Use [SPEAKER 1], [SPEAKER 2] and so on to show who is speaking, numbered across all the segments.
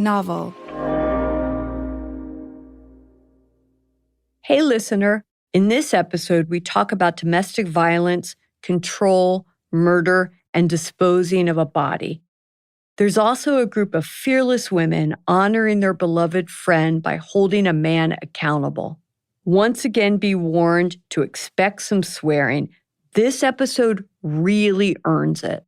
[SPEAKER 1] Novel.
[SPEAKER 2] Hey, listener. In this episode, we talk about domestic violence, control, murder, and disposing of a body. There's also a group of fearless women honoring their beloved friend by holding a man accountable. Once again, be warned to expect some swearing. This episode really earns it.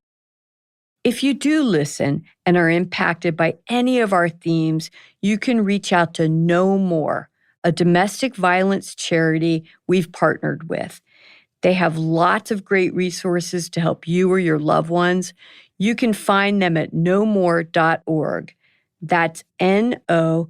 [SPEAKER 2] If you do listen and are impacted by any of our themes, you can reach out to Know More, a domestic violence charity we've partnered with. They have lots of great resources to help you or your loved ones. You can find them at knowmore.org. That's NOMORE.org.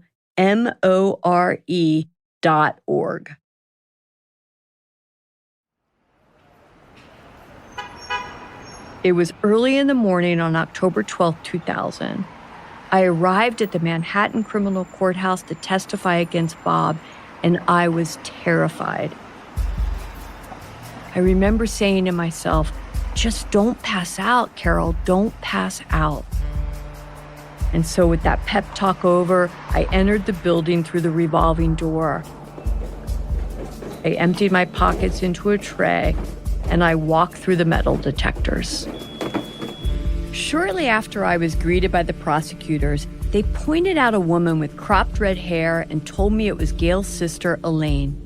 [SPEAKER 2] It was early in the morning on October 12, 2000. I arrived at the Manhattan Criminal Courthouse to testify against Bob, and I was terrified. I remember saying to myself, just don't pass out, Carol, don't pass out. And so with that pep talk over, I entered the building through the revolving door. I emptied my pockets into a tray, and I walked through the metal detectors. Shortly after I was greeted by the prosecutors, they pointed out a woman with cropped red hair and told me it was Gail's sister, Alayne.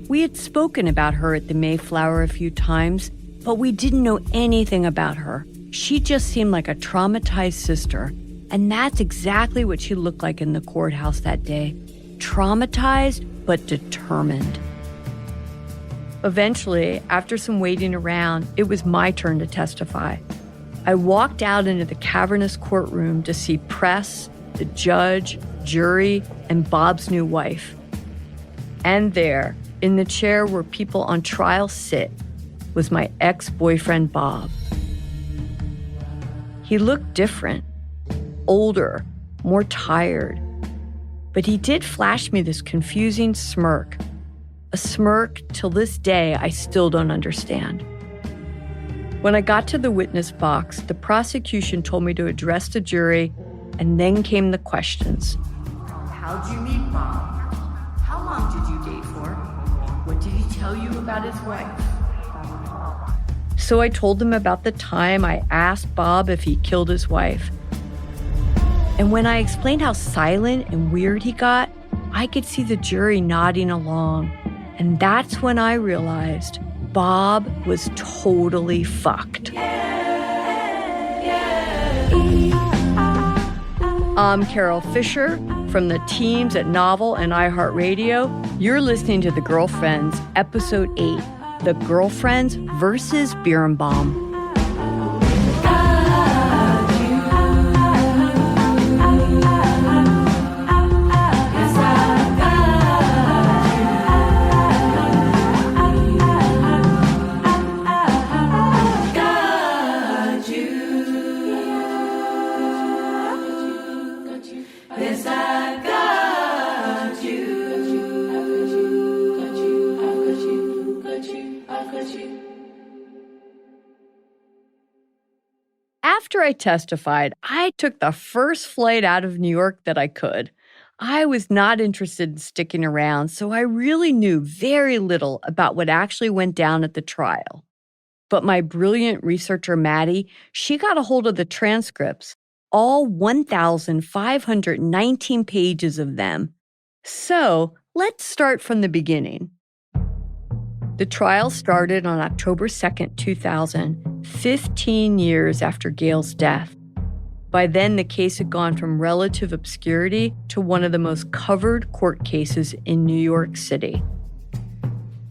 [SPEAKER 2] We had spoken about her at the Mayflower a few times, but we didn't know anything about her. She just seemed like a traumatized sister, and that's exactly what she looked like in the courthouse that day. Traumatized, but determined. Eventually, after some waiting around, it was my turn to testify. I walked out into the cavernous courtroom to see press, the judge, jury, and Bob's new wife. And there, in the chair where people on trial sit, was my ex-boyfriend, Bob. He looked different, older, more tired. But he did flash me this confusing smirk. A smirk, till this day, I still don't understand. When I got to the witness box, the prosecution told me to address the jury, and then came the questions.
[SPEAKER 3] How'd you meet Bob? How long did you date for? What did he tell you about his wife?
[SPEAKER 2] So I told them about the time I asked Bob if he killed his wife. And when I explained how silent and weird he got, I could see the jury nodding along. And that's when I realized Bob was totally fucked. I'm Carol Fisher from the teams at Novel and iHeartRadio. You're listening to The Girlfriends, Episode 8, The Girlfriends Vs Bierenbaum. After I testified, I took the first flight out of New York that I could. I was not interested in sticking around, so I really knew very little about what actually went down at the trial. But my brilliant researcher, Maddie, she got a hold of the transcripts, all 1,519 pages of them. So let's start from the beginning. The trial started on October 2nd, 2000, 15 years after Gail's death. By then, the case had gone from relative obscurity to one of the most covered court cases in New York City.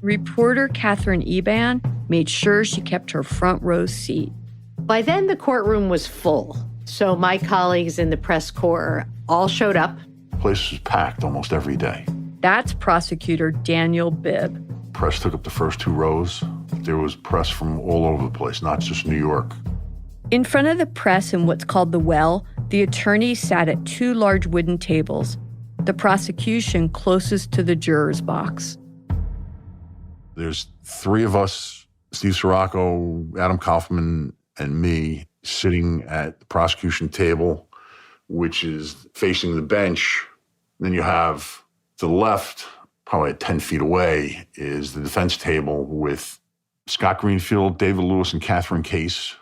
[SPEAKER 2] Reporter Catherine Eban made sure she kept her front row seat.
[SPEAKER 4] By then, the courtroom was full, so my colleagues in the press corps all showed up.
[SPEAKER 5] The place was packed almost every day.
[SPEAKER 2] That's prosecutor Daniel Bibb.
[SPEAKER 5] Press took up the first two rows. There was press from all over the place, not just New York.
[SPEAKER 2] In front of the press in what's called the well, the attorneys sat at two large wooden tables, the prosecution closest to the juror's box.
[SPEAKER 5] There's three of us, Steve Sirocco, Adam Kaufman, and me, sitting at the prosecution table which is facing the bench. Then you have to the left, probably 10 feet away, is the defense table with Scott Greenfield, David Lewis, and Catherine Case.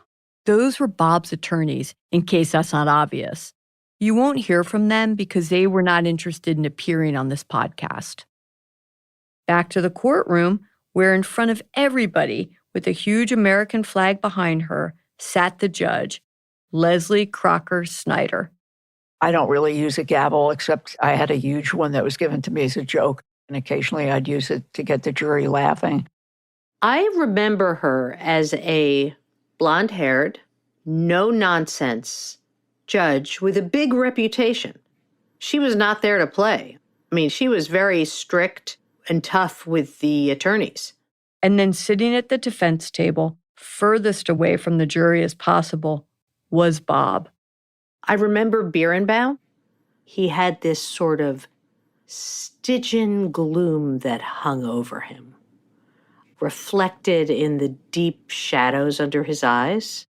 [SPEAKER 2] Those were Bob's attorneys, in case that's not obvious. You won't hear from them because they were not interested in appearing on this podcast. Back to the courtroom, where in front of everybody, with a huge American flag behind her, sat the judge, Leslie Crocker Snyder.
[SPEAKER 1] I don't really use a gavel, except I had a huge one that was given to me as a joke, and occasionally I'd use it to get the jury laughing.
[SPEAKER 4] I remember her as a blonde-haired, no-nonsense judge with a big reputation. She was not there to play. I mean, she was very strict and tough with the attorneys.
[SPEAKER 2] And then sitting at the defense table, furthest away from the jury as possible, was Bob.
[SPEAKER 4] I remember Bierenbaum. He had this sort of Stygian gloom that hung over him, reflected in the deep shadows under his eyes.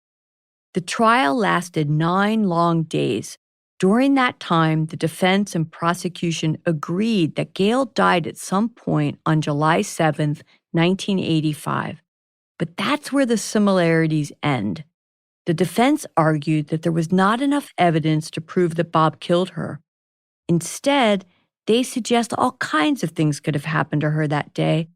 [SPEAKER 2] The trial lasted 9 long days. During that time, the defense and prosecution agreed that Gail died at some point on July 7th, 1985. But that's where the similarities end. The defense argued that there was not enough evidence to prove that Bob killed her. Instead, they suggest all kinds of things could have happened to her that day.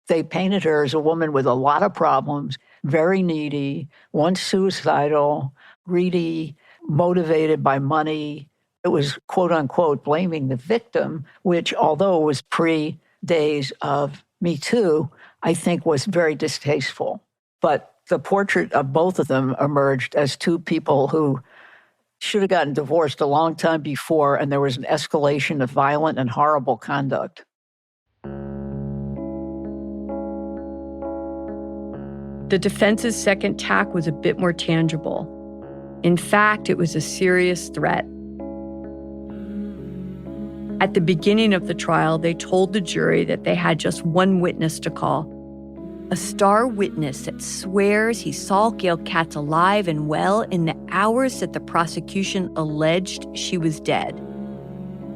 [SPEAKER 1] They painted her as a woman with a lot of problems, very needy, once suicidal, greedy, motivated by money. It was, quote unquote, blaming the victim, which, although it was pre-days of Me Too, I think was very distasteful. But the portrait of both of them emerged as two people who should have gotten divorced a long time before, and there was an escalation of violent and horrible conduct.
[SPEAKER 2] The defense's second tack was a bit more tangible. In fact, it was a serious threat. At the beginning of the trial, they told the jury that they had just one witness to call. A star witness that swears he saw Gail Katz alive and well in the hours that the prosecution alleged she was dead.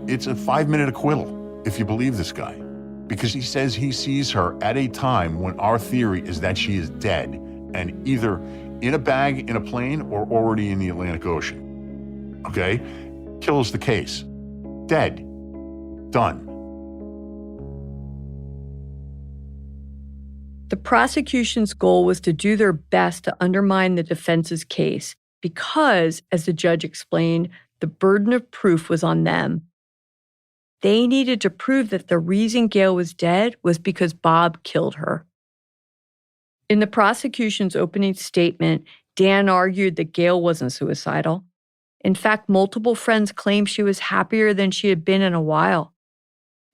[SPEAKER 5] It's a 5-minute acquittal, if you believe this guy, because he says he sees her at a time when our theory is that she is dead and either in a bag in a plane or already in the Atlantic Ocean. Okay? Kills the case. Dead. Done.
[SPEAKER 2] The prosecution's goal was to do their best to undermine the defense's case because, as the judge explained, the burden of proof was on them. They needed to prove that the reason Gail was dead was because Bob killed her. In the prosecution's opening statement, Dan argued that Gail wasn't suicidal. In fact, multiple friends claimed she was happier than she had been in a while.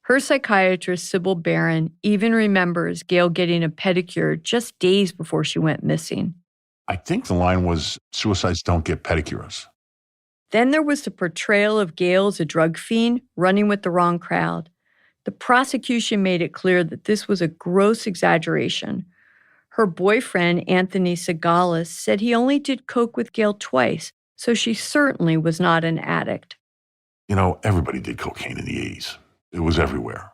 [SPEAKER 2] Her psychiatrist, Sybil Barron, even remembers Gail getting a pedicure just days before she went missing.
[SPEAKER 5] I think the line was, suicides don't get pedicures.
[SPEAKER 2] Then there was the portrayal of Gail as a drug fiend running with the wrong crowd. The prosecution made it clear that this was a gross exaggeration. Her boyfriend, Anthony Segalis, said he only did coke with Gail twice, so she certainly was not an addict.
[SPEAKER 5] You know, everybody did cocaine in the 80s. It was everywhere.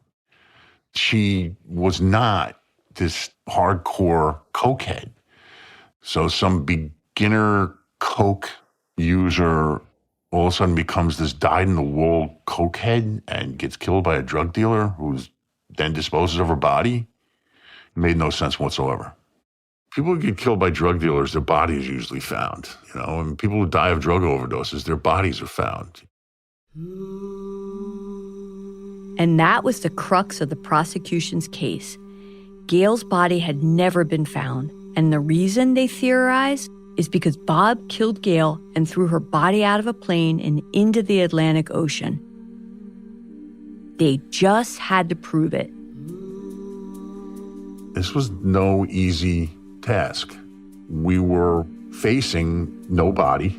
[SPEAKER 5] She was not this hardcore cokehead. So some beginner coke user all of a sudden becomes this dyed-in-the-wool cokehead and gets killed by a drug dealer who then disposes of her body. It made no sense whatsoever. People who get killed by drug dealers, their body is usually found. You know, and people who die of drug overdoses, their bodies are found.
[SPEAKER 2] And that was the crux of the prosecution's case. Gail's body had never been found, and the reason they theorized is because Bob killed Gail and threw her body out of a plane and into the Atlantic Ocean. They just had to prove it.
[SPEAKER 5] This was no easy task. We were facing no body,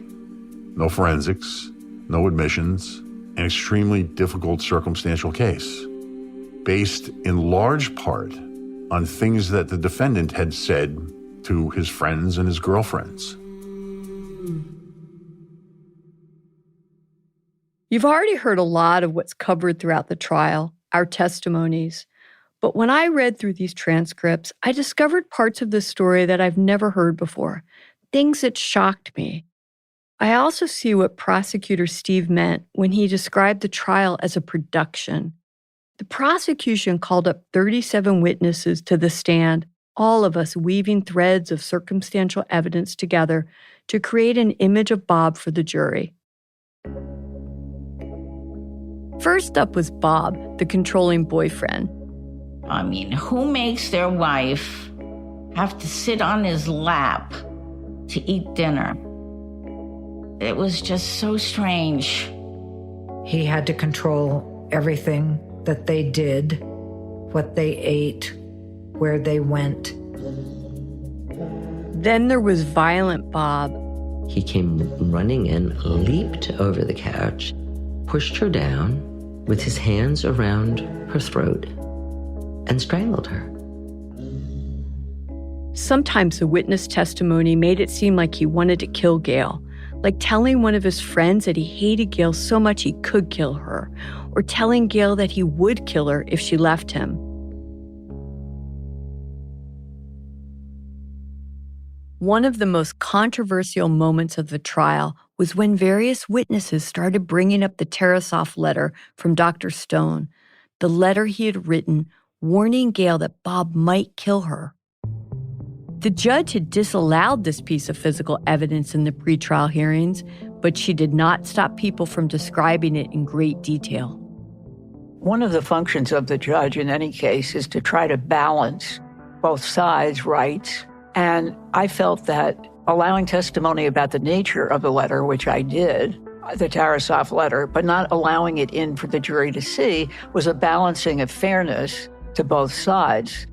[SPEAKER 5] no forensics, no admissions, an extremely difficult circumstantial case, based in large part on things that the defendant had said to his friends and his girlfriends.
[SPEAKER 2] You've already heard a lot of what's covered throughout the trial, our testimonies. But when I read through these transcripts, I discovered parts of the story that I've never heard before, things that shocked me. I also see what Prosecutor Steve meant when he described the trial as a production. The prosecution called up 37 witnesses to the stand, all of us weaving threads of circumstantial evidence together to create an image of Bob for the jury. First up was Bob, the controlling boyfriend.
[SPEAKER 3] I mean, who makes their wife have to sit on his lap to eat dinner? It was just so strange.
[SPEAKER 6] He had to control everything that they did, what they ate, where they went.
[SPEAKER 2] Then there was violent Bob.
[SPEAKER 7] He came running in, leaped over the couch, pushed her down with his hands around her throat, and strangled her.
[SPEAKER 2] Sometimes the witness testimony made it seem like he wanted to kill Gail, like telling one of his friends that he hated Gail so much he could kill her, or telling Gail that he would kill her if she left him. One of the most controversial moments of the trial was when various witnesses started bringing up the Tarasoff letter from Dr. Stone, the letter he had written warning Gail that Bob might kill her. The judge had disallowed this piece of physical evidence in the pretrial hearings, but she did not stop people from describing it in great detail.
[SPEAKER 1] One of the functions of the judge in any case is to try to balance both sides' rights. And I felt that allowing testimony about the nature of the letter, which I did, the Tarasoff letter, but not allowing it in for the jury to see, was a balancing of fairness to both sides.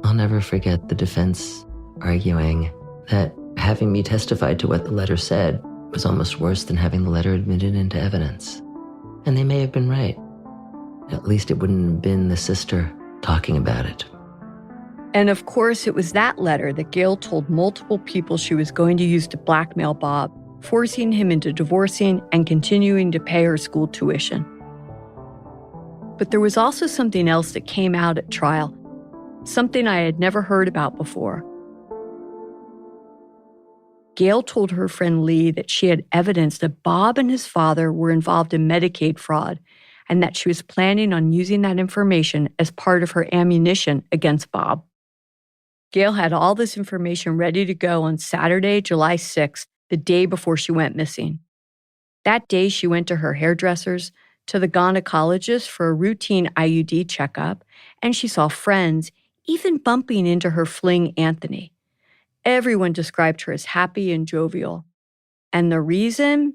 [SPEAKER 7] I'll never forget the defense arguing that having me testify to what the letter said was almost worse than having the letter admitted into evidence. And they may have been right. At least it wouldn't have been the sister talking about it.
[SPEAKER 2] And of course, it was that letter that Gail told multiple people she was going to use to blackmail Bob, forcing him into divorcing and continuing to pay her school tuition. But there was also something else that came out at trial, something I had never heard about before. Gail told her friend Lee that she had evidence that Bob and his father were involved in Medicaid fraud, and that she was planning on using that information as part of her ammunition against Bob. Gail had all this information ready to go on Saturday, July 6th, the day before she went missing. That day, she went to her hairdresser's, to the gynecologist for a routine IUD checkup, and she saw friends, even bumping into her fling Anthony. Everyone described her as happy and jovial. And the reason?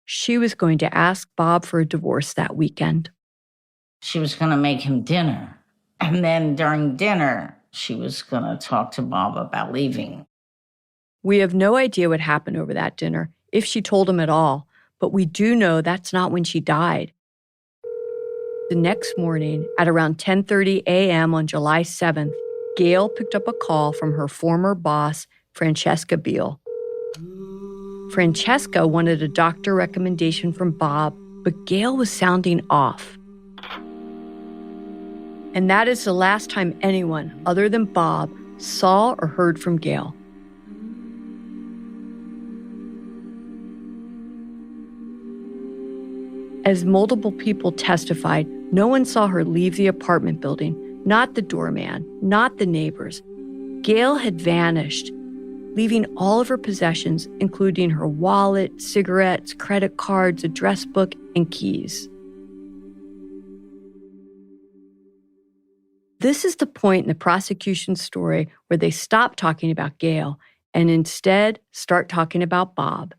[SPEAKER 2] She was going to ask Bob for a divorce that weekend.
[SPEAKER 3] She was going to make him dinner. And then during dinner, she was going to talk to Bob about leaving.
[SPEAKER 2] We have no idea what happened over that dinner, if she told him at all, but we do know that's not when she died. The next morning, at around 10:30 a.m. on July 7th, Gail picked up a call from her former boss, Francesca Beal. Francesca wanted a doctor recommendation from Bob, but Gail was sounding off. And that is the last time anyone, other than Bob, saw or heard from Gail. As multiple people testified, no one saw her leave the apartment building, not the doorman, not the neighbors. Gail had vanished, leaving all of her possessions, including her wallet, cigarettes, credit cards, address book, and keys. This is the point in the prosecution's story where they stop talking about Gail and instead start talking about Bob.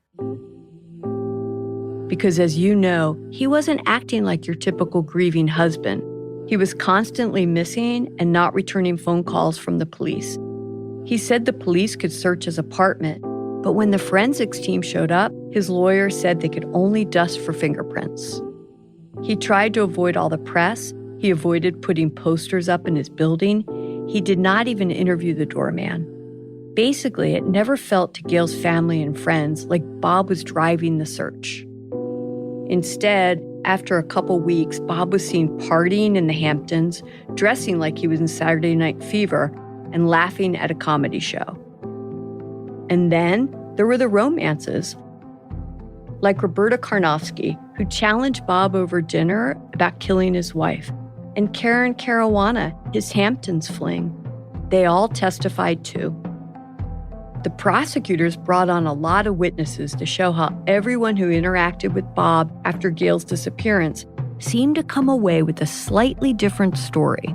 [SPEAKER 2] Because as you know, he wasn't acting like your typical grieving husband. He was constantly missing and not returning phone calls from the police. He said the police could search his apartment, but when the forensics team showed up, his lawyer said they could only dust for fingerprints. He tried to avoid all the press. He avoided putting posters up in his building. He did not even interview the doorman. Basically, it never felt to Gail's family and friends like Bob was driving the search. Instead, after a couple weeks, Bob was seen partying in the Hamptons, dressing like he was in Saturday Night Fever, and laughing at a comedy show. And then there were the romances, like Roberta Karnofsky, who challenged Bob over dinner about killing his wife, and Karen Caruana, his Hamptons fling. They all testified too. The prosecutors brought on a lot of witnesses to show how everyone who interacted with Bob after Gail's disappearance seemed to come away with a slightly different story.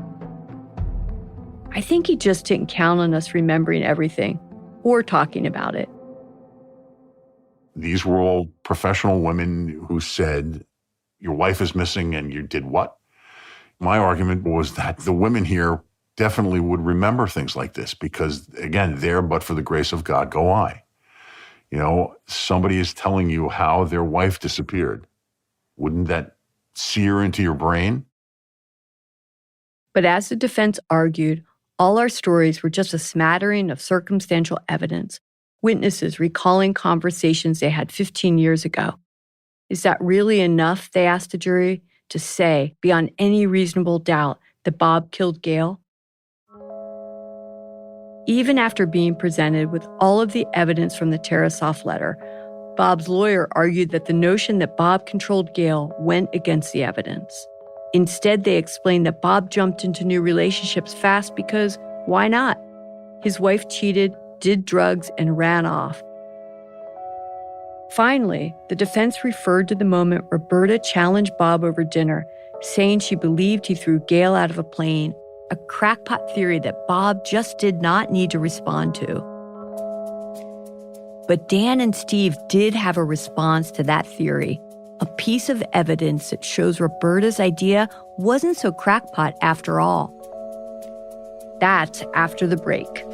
[SPEAKER 2] I think he just didn't count on us remembering everything or talking about it.
[SPEAKER 5] These were all professional women who said, your wife is missing and you did what? My argument was that the women here definitely would remember things like this because, again, there but for the grace of God go I. You know, somebody is telling you how their wife disappeared. Wouldn't that sear into your brain?
[SPEAKER 2] But as the defense argued, all our stories were just a smattering of circumstantial evidence, witnesses recalling conversations they had 15 years ago. Is that really enough, they asked the jury, to say, beyond any reasonable doubt, that Bob killed Gail? Even after being presented with all of the evidence from the Tarasoff letter, Bob's lawyer argued that the notion that Bob controlled Gail went against the evidence. Instead, they explained that Bob jumped into new relationships fast because why not? His wife cheated, did drugs, and ran off. Finally, the defense referred to the moment Roberta challenged Bob over dinner, saying she believed he threw Gail out of a plane, a crackpot theory that Bob just did not need to respond to. But Dan and Steve did have a response to that theory, a piece of evidence that shows Roberta's idea wasn't so crackpot after all. That's after the break.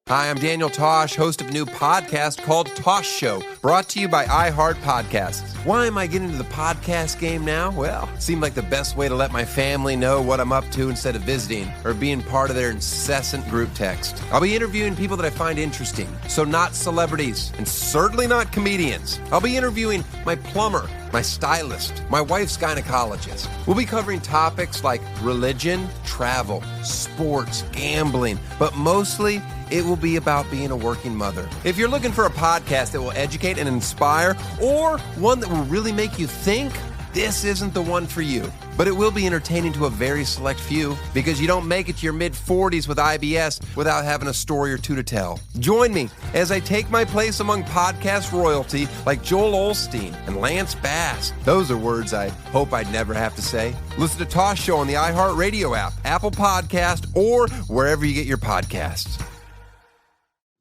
[SPEAKER 8] Hi, I'm Daniel Tosh, host of a new podcast called Tosh Show, brought to you by iHeart Podcasts. Why am I getting into the podcast game now? Well, it seemed like the best way to let my family know what I'm up to instead of visiting or being part of their incessant group text. I'll be interviewing people that I find interesting, so not celebrities, and certainly not comedians. I'll be interviewing my plumber, my stylist, my wife's gynecologist. We'll be covering topics like religion, travel, sports, gambling, but mostly it will be about being a working mother. If you're looking for a podcast that will educate and inspire, or one that will really make you think, this isn't the one for you. But it will be entertaining to a very select few, because you don't make it to your mid-40s with IBS without having a story or two to tell. Join me as I take my place among podcast royalty like Joel Osteen and Lance Bass. Those are words I hope I'd never have to say. Listen to Tosh Show on the iHeartRadio app, Apple Podcast, or wherever you get your podcasts.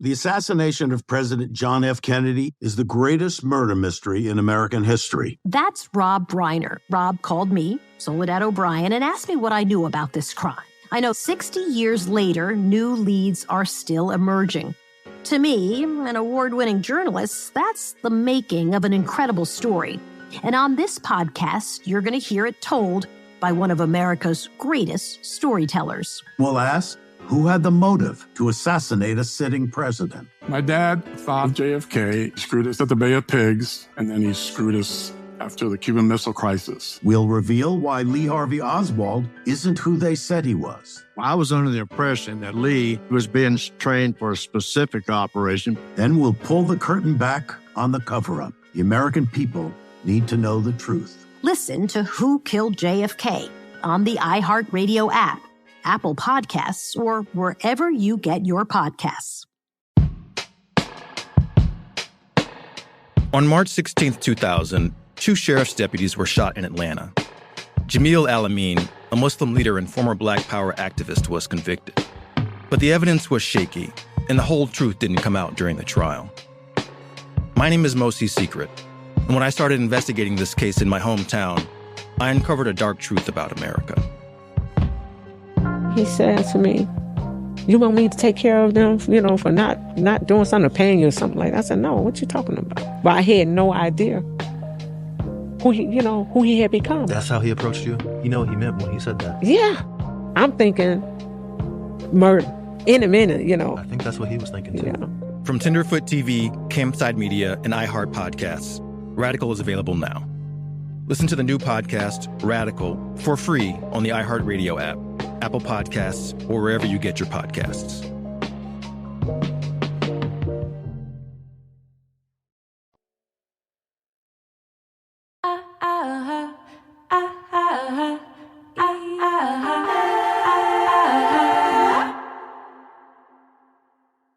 [SPEAKER 9] The assassination of President John F. Kennedy is the greatest murder mystery in American history.
[SPEAKER 10] That's Rob Reiner. Rob called me, Soledad O'Brien, and asked me what I knew about this crime. I know 60 years later, new leads are still emerging. To me, an award-winning journalist, that's the making of an incredible story. And on this podcast, you're going to hear it told by one of America's greatest storytellers.
[SPEAKER 9] We'll ask, who had the motive to assassinate a sitting president?
[SPEAKER 11] My dad thought JFK screwed us at the Bay of Pigs, and then he screwed us after the Cuban Missile Crisis.
[SPEAKER 9] We'll reveal why Lee Harvey Oswald isn't who they said he was.
[SPEAKER 12] I was under the impression that Lee was being trained for a specific operation.
[SPEAKER 9] Then we'll pull the curtain back on the cover-up. The American people need to know the truth.
[SPEAKER 10] Listen to Who Killed JFK on the iHeartRadio app, Apple Podcasts, or wherever you get your podcasts.
[SPEAKER 13] On March 16, 2000, 2 sheriff's deputies were shot in Atlanta. Jamil Al-Amin, a Muslim leader and former Black Power activist, was convicted. But the evidence was shaky, and the whole truth didn't come out during the trial. My name is Mosi Secret, and when I started investigating this case in my hometown, I uncovered a dark truth about America.
[SPEAKER 14] He said to me, "You want me to take care of them, for not doing something to paying you or something like that?" I said, "No, what you talking about?" But I had no idea who he had become.
[SPEAKER 15] That's how he approached you? You know what he meant when he said that?
[SPEAKER 14] Yeah. I'm thinking murder in a minute,
[SPEAKER 15] I think that's what he was thinking too.
[SPEAKER 14] Yeah.
[SPEAKER 13] From Tenderfoot TV, Campside Media, and iHeart Podcasts, Radical is available now. Listen to the new podcast, Radical, for free on the iHeartRadio app, Apple Podcasts, or wherever you get your podcasts.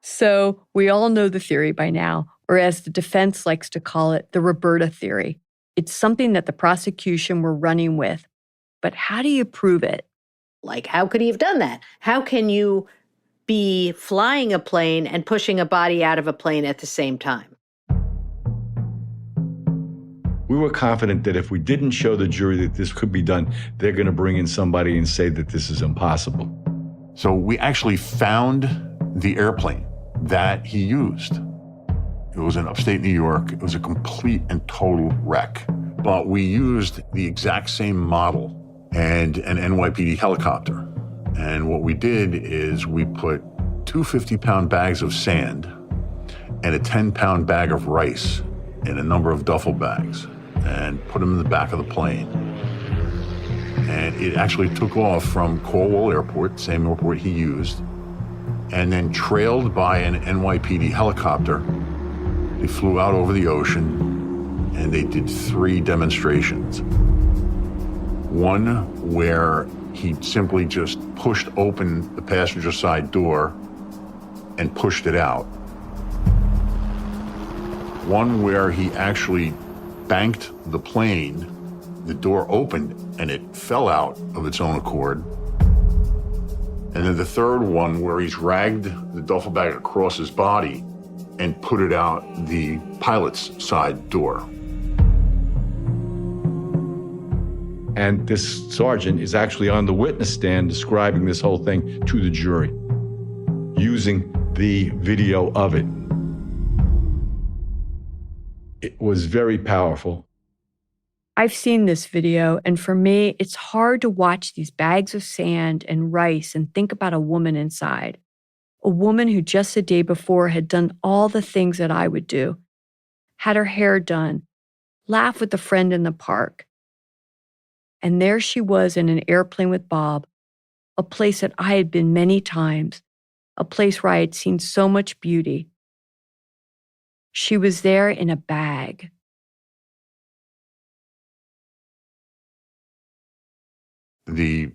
[SPEAKER 2] So we all know the theory by now, or as the defense likes to call it, the Roberta theory. It's something that the prosecution were running with. But how do you prove it?
[SPEAKER 4] Like, how could he have done that? How can you be flying a plane and pushing a body out of a plane at the same time?
[SPEAKER 16] We were confident that if we didn't show the jury that this could be done, they're going to bring in somebody and say that this is impossible.
[SPEAKER 5] So we actually found the airplane that he used. It was in upstate New York. It was a complete and total wreck. But we used the exact same model and an NYPD helicopter. And what we did is we put 2 50-pound bags of sand and a 10-pound bag of rice in a number of duffel bags and put them in the back of the plane. And it actually took off from Cornwall Airport, same airport he used, and then trailed by an NYPD helicopter. They flew out over the ocean and they did 3 demonstrations. One where he simply just pushed open the passenger side door and pushed it out. One where he actually banked the plane, the door opened and it fell out of its own accord. And then the third one where he dragged the duffel bag across his body and put it out the pilot's side door.
[SPEAKER 16] And this sergeant is actually on the witness stand describing this whole thing to the jury, using the video of it. It was very powerful.
[SPEAKER 2] I've seen this video, and for me, it's hard to watch these bags of sand and rice and think about a woman inside. A woman who just the day before had done all the things that I would do, had her hair done, laughed with a friend in the park. And there she was in an airplane with Bob, a place that I had been many times, a place where I had seen so much beauty. She was there in a bag.
[SPEAKER 5] The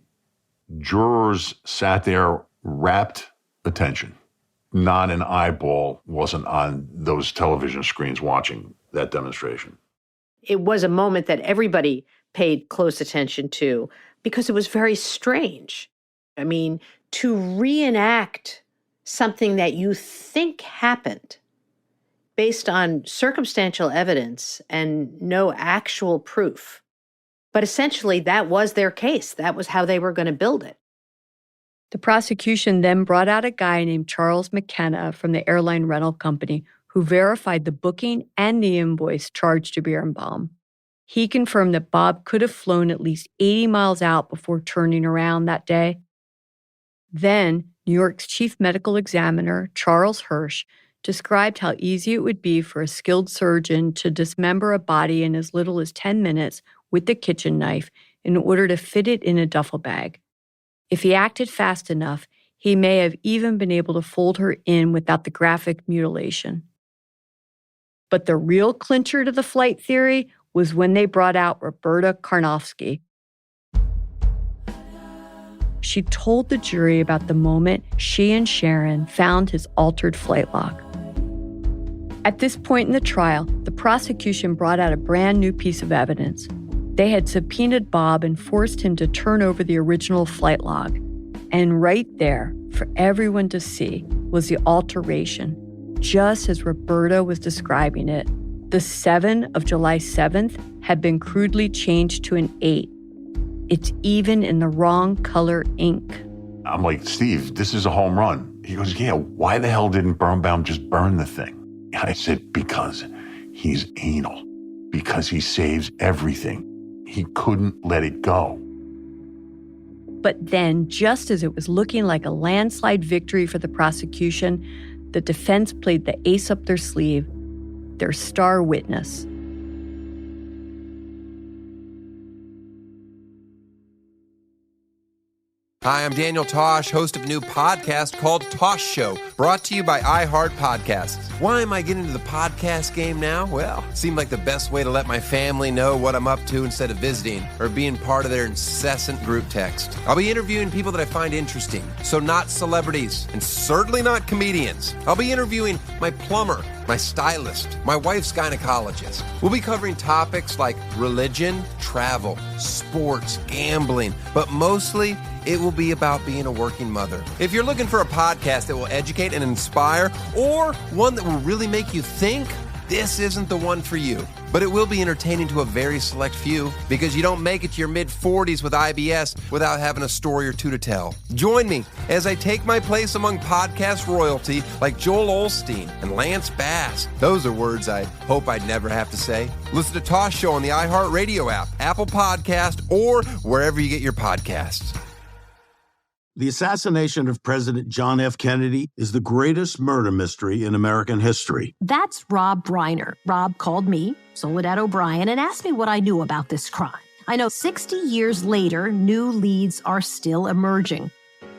[SPEAKER 5] jurors sat there rapt attention. Not an eyeball wasn't on those television screens watching that demonstration.
[SPEAKER 4] It was a moment that everybody paid close attention to because it was very strange. I mean, to reenact something that you think happened based on circumstantial evidence and no actual proof. But essentially, that was their case. That was how they were going to build it.
[SPEAKER 2] The prosecution then brought out a guy named Charles McKenna from the airline rental company who verified the booking and the invoice charged to Bierenbaum. He confirmed that Bob could have flown at least 80 miles out before turning around that day. Then, New York's chief medical examiner, Charles Hirsch, described how easy it would be for a skilled surgeon to dismember a body in as little as 10 minutes with a kitchen knife in order to fit it in a duffel bag. If he acted fast enough, he may have even been able to fold her in without the graphic mutilation. But the real clincher to the flight theory was when they brought out Roberta Karnofsky. She told the jury about the moment she and Sharon found his altered flight log. At this point in the trial, the prosecution brought out a brand new piece of evidence. They had subpoenaed Bob and forced him to turn over the original flight log. And right there, for everyone to see, was the alteration, just as Roberta was describing it. The 7 of July 7th had been crudely changed to an 8. It's even in the wrong color ink.
[SPEAKER 5] I'm like, Steve, this is a home run. He goes, yeah, why the hell didn't Birnbaum just burn the thing? And I said, because he's anal. Because he saves everything. He couldn't let it go.
[SPEAKER 2] But then, just as it was looking like a landslide victory for the prosecution, the defense played the ace up their sleeve, their star witness.
[SPEAKER 8] Hi, I'm Daniel Tosh, host of a new podcast called Tosh Show, brought to you by iHeart Podcasts. Why am I getting into the podcast game now? Well, it seemed like the best way to let my family know what I'm up to instead of visiting or being part of their incessant group text. I'll be interviewing people that I find interesting, so not celebrities, and certainly not comedians. I'll be interviewing my plumber, my stylist, my wife's gynecologist. We'll be covering topics like religion, travel, sports, gambling, but mostly it will be about being a working mother. If you're looking for a podcast that will educate and inspire, or one that will really make you think, this isn't the one for you. But it will be entertaining to a very select few, because you don't make it to your mid-40s with IBS without having a story or two to tell. Join me as I take my place among podcast royalty like Joel Osteen and Lance Bass. Those are words I hope I'd never have to say. Listen to Tosh Show on the iHeartRadio app, Apple Podcast, or wherever you get your podcasts.
[SPEAKER 9] The assassination of President John F. Kennedy is the greatest murder mystery in American history.
[SPEAKER 10] That's Rob Reiner. Rob called me, Soledad O'Brien, and asked me what I knew about this crime. I know 60 years later, new leads are still emerging.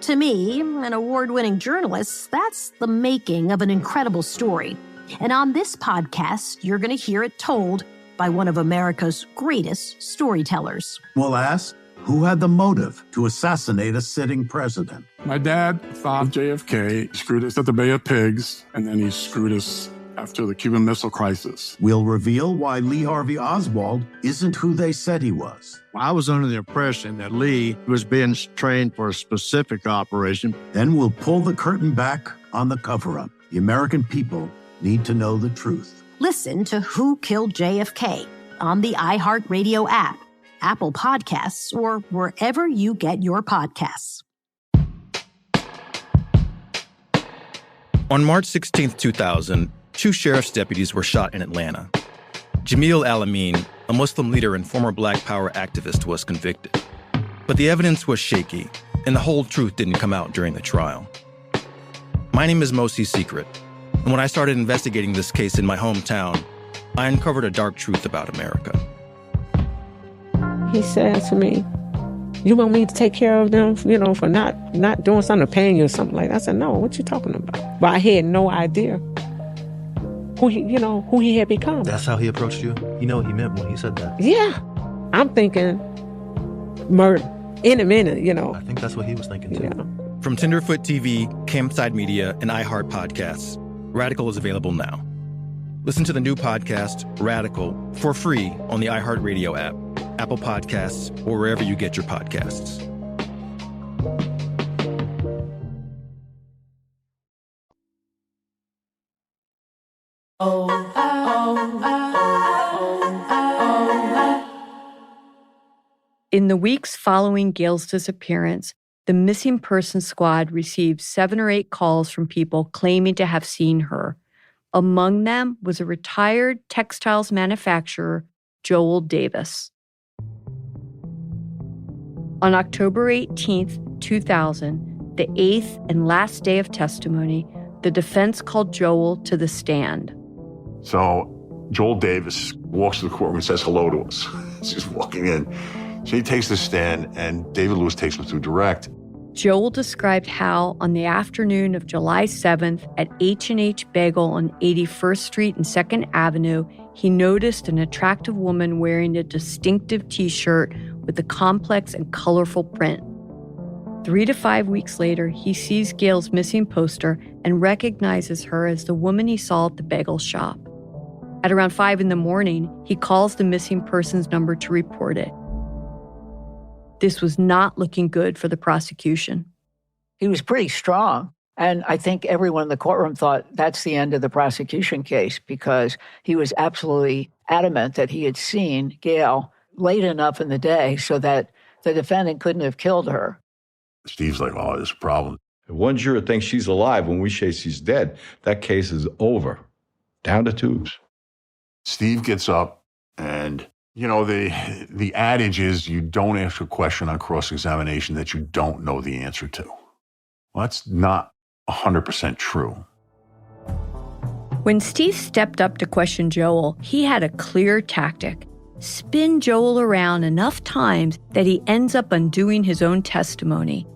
[SPEAKER 10] To me, an award-winning journalist, that's the making of an incredible story. And on this podcast, you're going to hear it told by one of America's greatest storytellers.
[SPEAKER 9] We'll ask, who had the motive to assassinate a sitting president?
[SPEAKER 11] My dad thought JFK screwed us at the Bay of Pigs, and then he screwed us after the Cuban Missile Crisis.
[SPEAKER 9] We'll reveal why Lee Harvey Oswald isn't who they said he was.
[SPEAKER 12] I was under the impression that Lee was being trained for a specific operation.
[SPEAKER 9] Then we'll pull the curtain back on the cover-up. The American people need to know the truth.
[SPEAKER 10] Listen to Who Killed JFK on the iHeartRadio app, Apple Podcasts, or wherever you get your podcasts.
[SPEAKER 13] On March 16, 2000, 2 sheriff's deputies were shot in Atlanta. Alayne, a Muslim leader and former Black Power activist, was convicted. But the evidence was shaky, and the whole truth didn't come out during the trial. My name is Mosi Secret, and when I started investigating this case in my hometown, I uncovered a dark truth about America.
[SPEAKER 14] He said to me, you want me to take care of them, for not doing something to paying you or something like that? I said, no, what you talking about? But I had no idea who he had become.
[SPEAKER 15] That's how he approached you? You know what he meant when he said that?
[SPEAKER 14] Yeah. I'm thinking murder in a minute,
[SPEAKER 15] I think that's what he was thinking too.
[SPEAKER 14] Yeah.
[SPEAKER 13] From Tenderfoot TV, Campside Media, and iHeart Podcasts, Radical is available now. Listen to the new podcast, Radical, for free on the iHeartRadio app, Apple Podcasts, or wherever you get your podcasts.
[SPEAKER 2] In the weeks following Gail's disappearance, the Missing Persons Squad received 7 or 8 calls from people claiming to have seen her. Among them was a retired textiles manufacturer, Joel Davis. On October 18, 2000, the 8th and last day of testimony, the defense called Joel to the stand.
[SPEAKER 5] So Joel Davis walks to the courtroom and says hello to us. He's walking in. So he takes the stand, and David Lewis takes him through direct.
[SPEAKER 2] Joel described how, on the afternoon of July 7th at H&H Bagel on 81st Street and 2nd Avenue, he noticed an attractive woman wearing a distinctive T-shirt with a complex and colorful print. 3 to 5 weeks later, he sees Gail's missing poster and recognizes her as the woman he saw at the bagel shop. At around 5 a.m, he calls the missing persons number to report it. This was not looking good for the prosecution.
[SPEAKER 1] He was pretty strong. And I think everyone in the courtroom thought that's the end of the prosecution case, because he was absolutely adamant that he had seen Gail late enough in the day so that the defendant couldn't have killed her.
[SPEAKER 5] Steve's like, oh, there's a problem.
[SPEAKER 16] If one juror thinks she's alive when we say she's dead, that case is over. Down the tubes.
[SPEAKER 5] Steve gets up, and, the adage is you don't ask a question on cross-examination that you don't know the answer to. Well, that's not 100% true.
[SPEAKER 2] When Steve stepped up to question Joel, he had a clear tactic. Spin Joel around enough times that he ends up undoing his own testimony.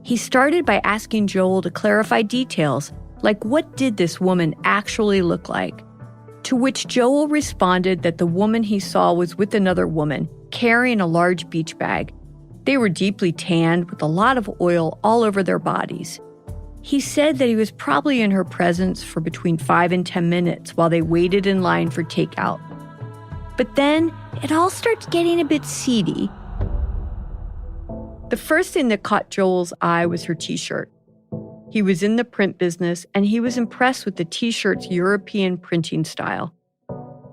[SPEAKER 2] He started by asking Joel to clarify details, like what did this woman actually look like? To which Joel responded that the woman he saw was with another woman, carrying a large beach bag. They were deeply tanned with a lot of oil all over their bodies. He said that he was probably in her presence for between 5 and 10 minutes while they waited in line for takeout. But then it all starts getting a bit seedy. The first thing that caught Joel's eye was her t-shirt. He was in the print business and he was impressed with the t-shirt's European printing style.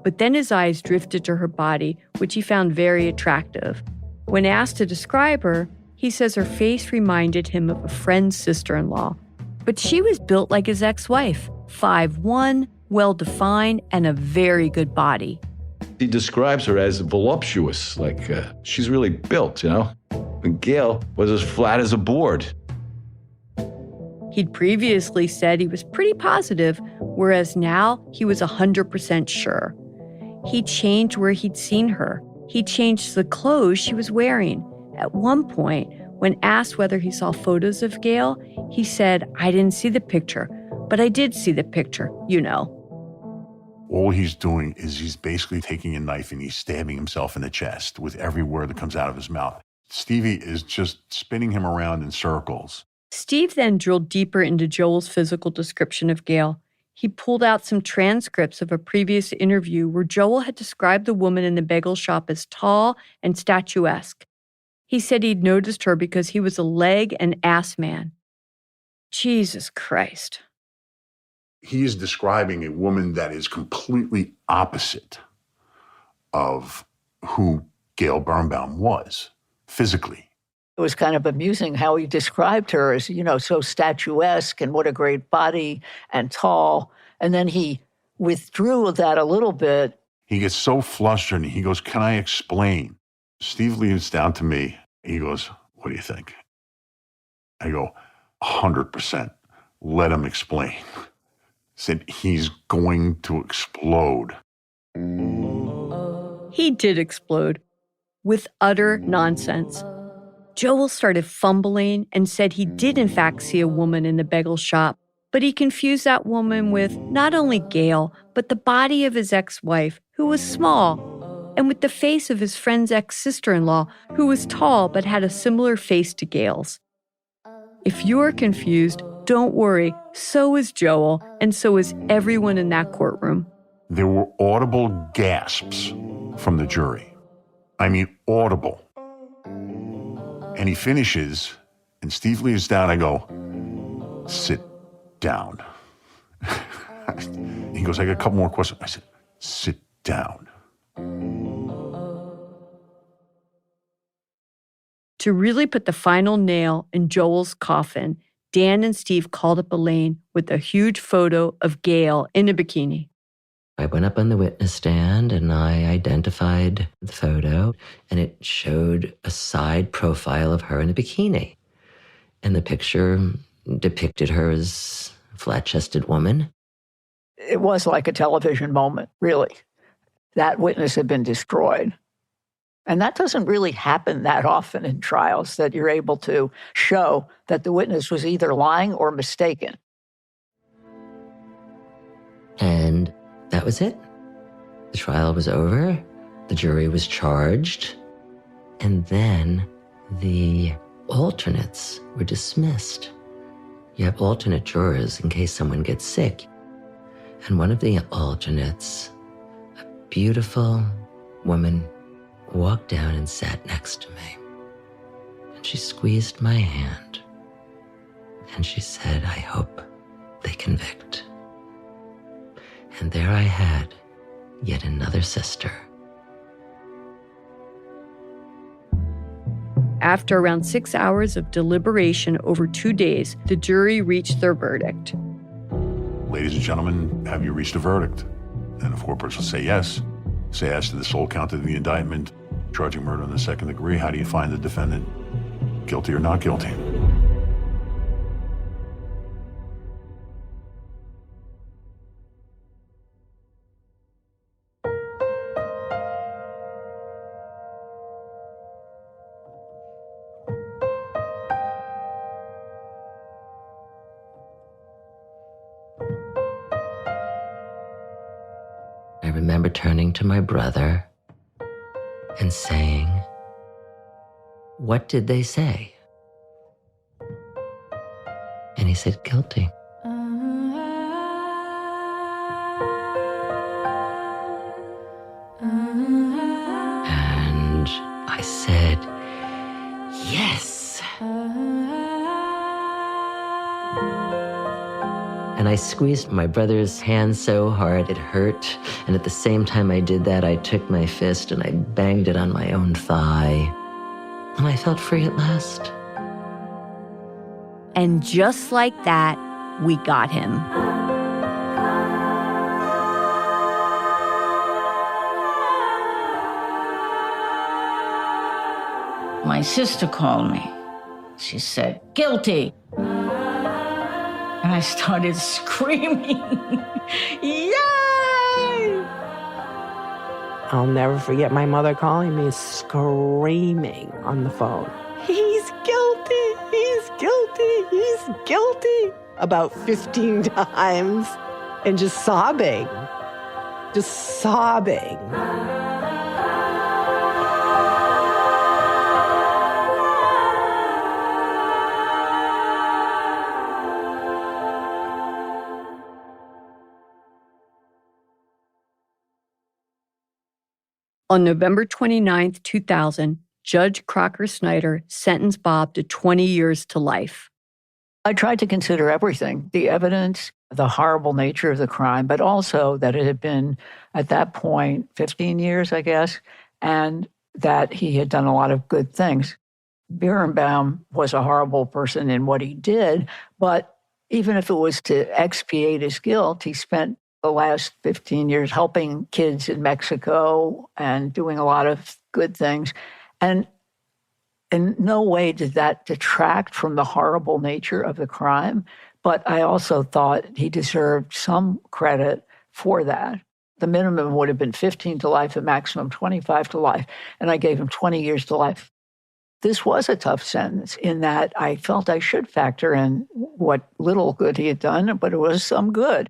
[SPEAKER 2] But then his eyes drifted to her body, which he found very attractive. When asked to describe her, he says her face reminded him of a friend's sister-in-law. But she was built like his ex-wife, 5'1", well-defined, and a very good body.
[SPEAKER 16] He describes her as voluptuous, like she's really built, you know? And Gail was as flat as a board.
[SPEAKER 2] He'd previously said he was pretty positive, whereas now he was 100% sure. He changed where he'd seen her. He changed the clothes she was wearing. At one point, when asked whether he saw photos of Gail, he said, "I didn't see the picture, but I did see the picture, you know."
[SPEAKER 5] All he's doing is he's basically taking a knife and he's stabbing himself in the chest with every word that comes out of his mouth. Stevie is just spinning him around in circles.
[SPEAKER 2] Steve then drilled deeper into Joel's physical description of Gail. He pulled out some transcripts of a previous interview where Joel had described the woman in the bagel shop as tall and statuesque. He said he'd noticed her because he was a leg and ass man. Jesus Christ.
[SPEAKER 5] He is describing a woman that is completely opposite of who Gail Birnbaum was, physically.
[SPEAKER 1] It was kind of amusing how he described her as, so statuesque and what a great body and tall. And then he withdrew that a little bit.
[SPEAKER 5] He gets so flustered and he goes, "Can I explain?" Steve leans down to me. He goes, "What do you think?" I go, 100%. Let him explain. Said he's going to explode.
[SPEAKER 2] He did explode with utter nonsense. Joel started fumbling and said he did in fact see a woman in the bagel shop, but he confused that woman with not only Gail, but the body of his ex-wife, who was small, and with the face of his friend's ex-sister-in-law, who was tall but had a similar face to Gail's. If you're confused, don't worry, so is Joel, and so is everyone in that courtroom.
[SPEAKER 5] There were audible gasps from the jury. I mean, audible. And he finishes, and Steve leans down. I go, "Sit down." He goes, "I got a couple more questions." I said, "Sit down."
[SPEAKER 2] To really put the final nail in Joel's coffin, Dan and Steve called up Alayne with a huge photo of Gail in a bikini.
[SPEAKER 7] I went up on the witness stand and I identified the photo, and it showed a side profile of her in a bikini. And the picture depicted her as a flat-chested woman.
[SPEAKER 1] It was like a television moment, really. That witness had been destroyed. And that doesn't really happen that often in trials, that you're able to show that the witness was either lying or mistaken.
[SPEAKER 7] And that was it. The trial was over. The jury was charged. And then the alternates were dismissed. You have alternate jurors in case someone gets sick. And one of the alternates, a beautiful woman, walked down and sat next to me. And she squeezed my hand. And she said, "I hope they convict." And there I had yet another sister.
[SPEAKER 2] After around 6 hours of deliberation over 2 days, the jury reached their verdict.
[SPEAKER 5] "Ladies and gentlemen, have you reached a verdict?" And if 4 persons say yes, say as to the sole count of the indictment, charging murder in the second degree, how do you find the defendant? Guilty or not guilty?
[SPEAKER 7] I remember turning to my brother and saying, "What did they say?" And he said, "Guilty." And I said, "Yes." And I squeezed my brother's hand so hard it hurt. And at the same time I did that, I took my fist and I banged it on my own thigh. And I felt free at last.
[SPEAKER 2] And just like that, we got him.
[SPEAKER 3] My sister called me. She said, "Guilty." And I started screaming. Yay!
[SPEAKER 14] I'll never forget my mother calling me screaming on the phone. He's guilty, he's guilty, he's guilty. About 15 times. And just sobbing. Just sobbing.
[SPEAKER 2] On November 29, 2000, Judge Crocker Snyder sentenced Bob to 20 years to life.
[SPEAKER 1] I tried to consider everything, the evidence, the horrible nature of the crime, but also that it had been, at that point, 15 years, I guess, and that he had done a lot of good things. Bierenbaum was a horrible person in what he did, but even if it was to expiate his guilt, he spent the last 15 years helping kids in Mexico and doing a lot of good things. And in no way did that detract from the horrible nature of the crime. But I also thought he deserved some credit for that. The minimum would have been 15 to life, the maximum 25 to life. And I gave him 20 years to life. This was a tough sentence in that I felt I should factor in what little good he had done, but it was some good.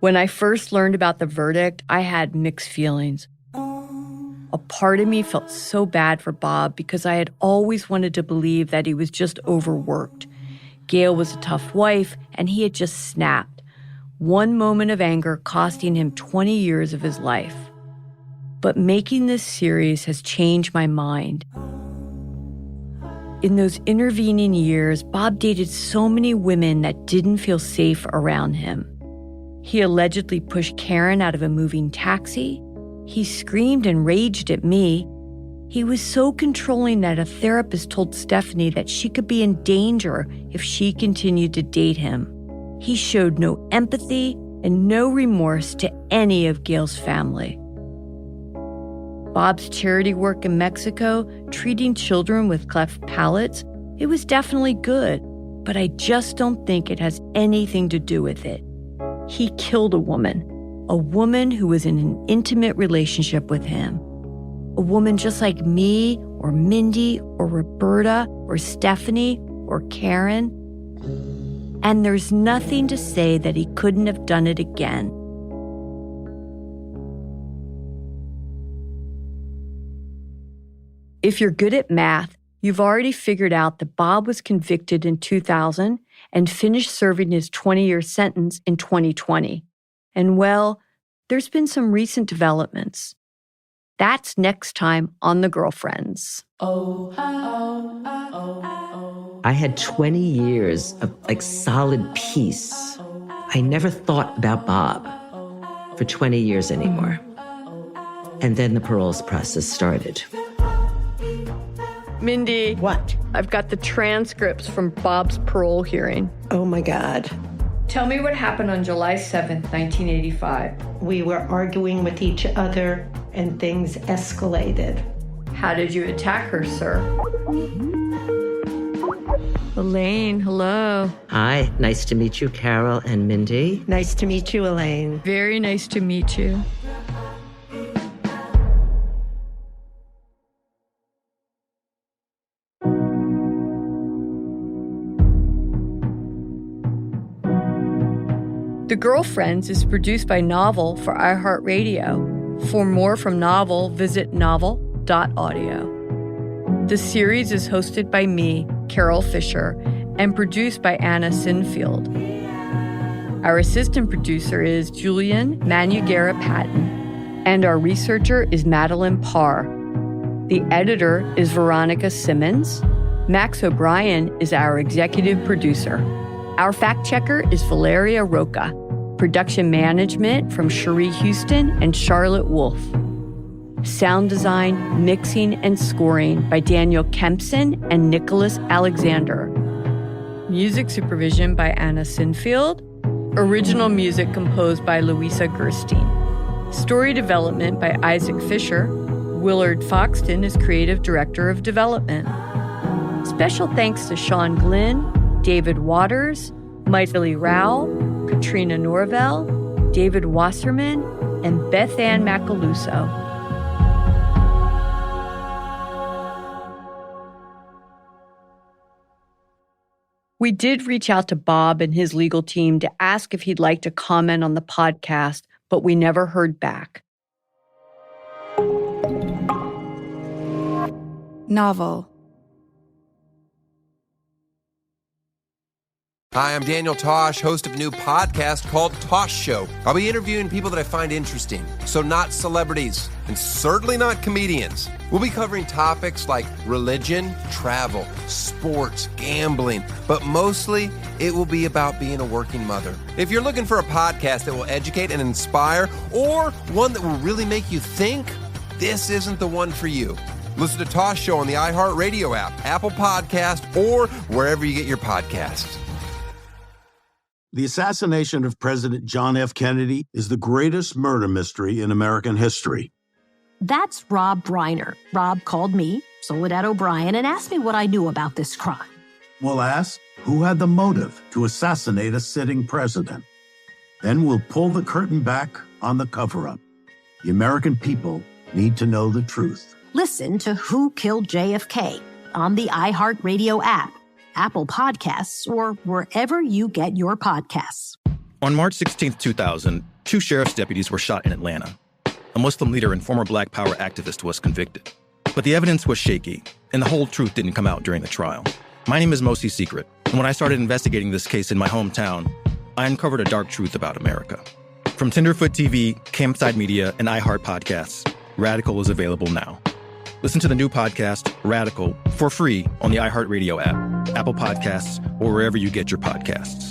[SPEAKER 2] When I first learned about the verdict, I had mixed feelings. A part of me felt so bad for Bob because I had always wanted to believe that he was just overworked. Gail was a tough wife, and he had just snapped. One moment of anger costing him 20 years of his life. But making this series has changed my mind. In those intervening years, Bob dated so many women that didn't feel safe around him. He allegedly pushed Karen out of a moving taxi. He screamed and raged at me. He was so controlling that a therapist told Stephanie that she could be in danger if she continued to date him. He showed no empathy and no remorse to any of Gail's family. Bob's charity work in Mexico, treating children with cleft palates, it was definitely good, but I just don't think it has anything to do with it. He killed a woman who was in an intimate relationship with him. A woman just like me or Mindy or Roberta or Stephanie or Karen. And there's nothing to say that he couldn't have done it again. If you're good at math, you've already figured out that Bob was convicted in 2000 and finished serving his 20-year sentence in 2020. And well, there's been some recent developments. That's next time on The Girlfriends.
[SPEAKER 7] I had 20 years of solid peace. I never thought about Bob for 20 years anymore. And then the parole process started.
[SPEAKER 2] Mindy.
[SPEAKER 14] What?
[SPEAKER 2] I've got the transcripts from Bob's parole hearing.
[SPEAKER 14] Oh my God.
[SPEAKER 2] Tell me what happened on July 7th, 1985.
[SPEAKER 17] We were arguing with each other and things escalated.
[SPEAKER 2] How did you attack her, sir? Alayne, hello.
[SPEAKER 7] Hi, nice to meet you, Carol and Mindy.
[SPEAKER 17] Nice to meet you, Alayne.
[SPEAKER 2] Very nice to meet you. The Girlfriends is produced by Novel for iHeartRadio. For more from Novel, visit novel.audio. The series is hosted by me, Carol Fisher, and produced by Anna Sinfield. Our assistant producer is Julian Manugera-Patton, and our researcher is Madeline Parr. The editor is Veronica Simmons. Max O'Brien is our executive producer. Our fact checker is Valeria Roca. Production management from Cherie Houston and Charlotte Wolfe. Sound design, mixing, and scoring by Daniel Kempson and Nicholas Alexander. Music supervision by Anna Sinfield. Original music composed by Louisa Gerstein. Story development by Isaac Fisher. Willard Foxton is creative director of development. Special thanks to Sean Glynn, David Waters, Maithili Rao, Katrina Norvell, David Wasserman, and Beth Ann Macaluso. We did reach out to Bob and his legal team to ask if he'd like to comment on the podcast, but we never heard back.
[SPEAKER 18] Novel.
[SPEAKER 8] Hi, I'm Daniel Tosh, host of a new podcast called Tosh Show. I'll be interviewing people that I find interesting, so not celebrities, and certainly not comedians. We'll be covering topics like religion, travel, sports, gambling, but mostly it will be about being a working mother. If you're looking for a podcast that will educate and inspire, or one that will really make you think, this isn't the one for you. Listen to Tosh Show on the iHeartRadio app, Apple Podcast, or wherever you get your podcasts.
[SPEAKER 9] The assassination of President John F. Kennedy is the greatest murder mystery in American history.
[SPEAKER 10] That's Rob Reiner. Rob called me, Soledad O'Brien, and asked me what I knew about this crime.
[SPEAKER 9] We'll ask who had the motive to assassinate a sitting president. Then we'll pull the curtain back on the cover-up. The American people need to know the truth.
[SPEAKER 10] Listen to Who Killed JFK on the iHeartRadio app, Apple Podcasts, or wherever you get your podcasts.
[SPEAKER 13] On March 16, 2000, 2 sheriff's deputies were shot in Atlanta. A Muslim leader and former Black Power activist was convicted. But the evidence was shaky, and the whole truth didn't come out during the trial. My name is Mosi Secret, and when I started investigating this case in my hometown, I uncovered a dark truth about America. From Tenderfoot TV, Campside Media, and iHeart Podcasts, Radical is available now. Listen to the new podcast, Radical, for free on the iHeartRadio app, Apple Podcasts, or wherever you get your podcasts.